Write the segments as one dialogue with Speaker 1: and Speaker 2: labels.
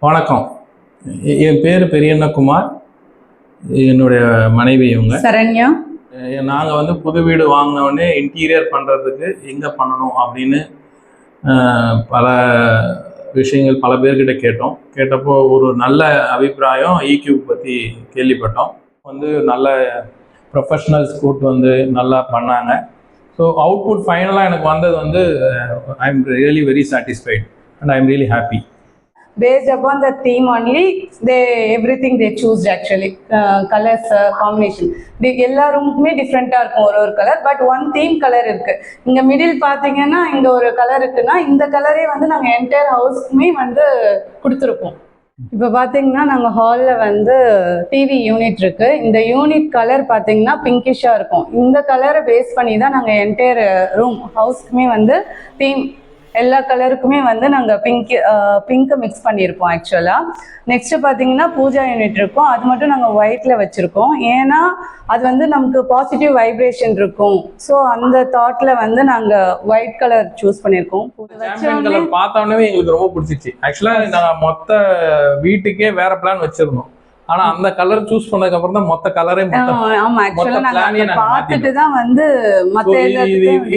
Speaker 1: வணக்கம். என் பேர் பெரியண்ணகுமார். என்னுடைய மனைவி இவங்க
Speaker 2: சரண்யா.
Speaker 1: நாங்கள் வந்து புது வீடு வாங்கினோடனே இன்டீரியர் பண்ணுறதுக்கு எங்கே பண்ணணும் அப்படின்னு பல விஷயங்கள் பல பேர்கிட்ட கேட்டப்போ ஒரு நல்ல அபிப்பிராயம் ஈக்யூப் பற்றி கேள்விப்பட்டோம். வந்து நல்ல ப்ரொஃபஷ்னல்ஸ் கூட்டு வந்து நல்லா பண்ணாங்க. ஸோ அவுட்புட் ஃபைனலாக எனக்கு வந்தது வந்து I am really very satisfied and I am really happy.
Speaker 2: Based upon the theme only, everything they choose actually, colors combination. எல்லா ரூமுக்குமே டிஃப்ரெண்ட்டாக இருக்கும் ஒரு colour, but one theme colour இருக்கு. இங்கே மிடில் பார்த்தீங்கன்னா இங்கே ஒரு கலர் இருக்குன்னா இந்த கலரே வந்து நாங்கள் என்டையர் ஹவுஸ்க்குமே வந்து கொடுத்துருப்போம். இப்போ பார்த்தீங்கன்னா நாங்கள் ஹாலில் வந்து டிவி யூனிட் இருக்கு. இந்த யூனிட் கலர் பார்த்தீங்கன்னா பிங்கிஷாக இருக்கும். இந்த கலரை பேஸ் பண்ணி தான் நாங்கள் என்டையர் ரூம் ஹவுஸ்க்குமே வந்து தீம் எல்லா கலருக்குமே வந்து நாங்கள் பிங்க்கு மிக்ஸ் பண்ணியிருப்போம் ஆக்சுவலாக. நெக்ஸ்ட் பார்த்தீங்கன்னா பூஜா யூனிட் இருக்கும். அது மட்டும் நாங்கள் ஒயிட்டில் வச்சுருக்கோம். ஏன்னா அது வந்து நமக்கு பாசிட்டிவ் வைப்ரேஷன் இருக்கும். ஸோ அந்த தாட்டில் வந்து நாங்கள் ஒயிட் கலர் சூஸ் பண்ணியிருக்கோம்.
Speaker 1: கலர் பார்த்தோன்னே எங்களுக்கு ரொம்ப பிடிச்சிச்சு. ஆக்சுவலாக நாங்கள் மொத்த வீட்டுக்கே வேற பிளான் வச்சிருந்தோம். ஆனா அந்த கலர் சூஸ் பண்ணதுக்கு அப்புறம் தான் மொத்த கலரே
Speaker 2: ஆமா ஆக்சுவலா நாங்க பார்த்துட்டு தான் வந்து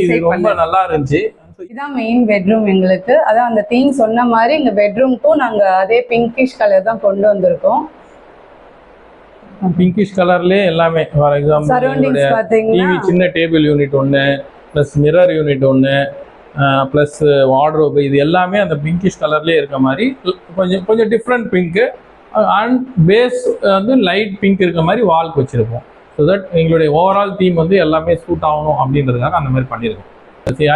Speaker 1: இது ரொம்ப நல்லா இருந்துச்சு.
Speaker 2: இதான் மெயின் பெட்ரூம் எங்களுக்கு. அதான் அந்த தீம் சொன்ன மாதிரி எங்க பெட்ரூம்க்கும் நாங்க அதே பிங்கிஷ் கலர் தான் கொண்டு வந்திருக்கோம்.
Speaker 1: பிங்கிஷ் கலர்லயே எல்லாமே ஃபார் எக்ஸாம்பிள்
Speaker 2: சரௌண்டிங்ஸ் பாத்தீங்கன்னா
Speaker 1: டிவி சின்ன டேபிள் யூனிட் ஒன்று ப்ளஸ் மிரர் யூனிட் ஒன்று ப்ளஸ் வார்ட்ரோப், இது எல்லாமே அந்த பிங்கிஷ் கலர்லயே இருக்க மாதிரி கொஞ்சம் டிஃப்ரெண்ட் பிங்க்கு அண்ட் பேஸ் வந்து லைட் பிங்க் இருக்க மாதிரி வால்க்கு வச்சிருப்போம். ஸோ தட் எங்களுடைய ஓவரால் தீம் வந்து எல்லாமே சூட் ஆகணும் அப்படின்றதுக்காக அந்த மாதிரி பண்ணியிருக்கோம்.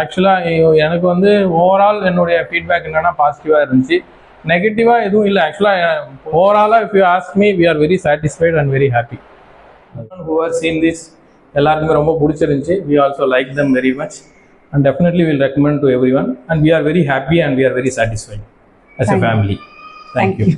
Speaker 1: ஆக்சுவலாக எனக்கு வந்து ஓவரால் என்னுடைய ஃபீட்பேக் என்னன்னா பாசிட்டிவாக இருந்துச்சு. நெகட்டிவாக எதுவும் இல்லை. ஆக்சுவலாக ஓவராலாக if you ask me we are very satisfied and very happy. Who are seen this எல்லாருக்குமே ரொம்ப பிடிச்சிருந்துச்சு. We also like them very much and definitely will recommend to every one and we are very happy and we are very satisfied as a family. Thank you.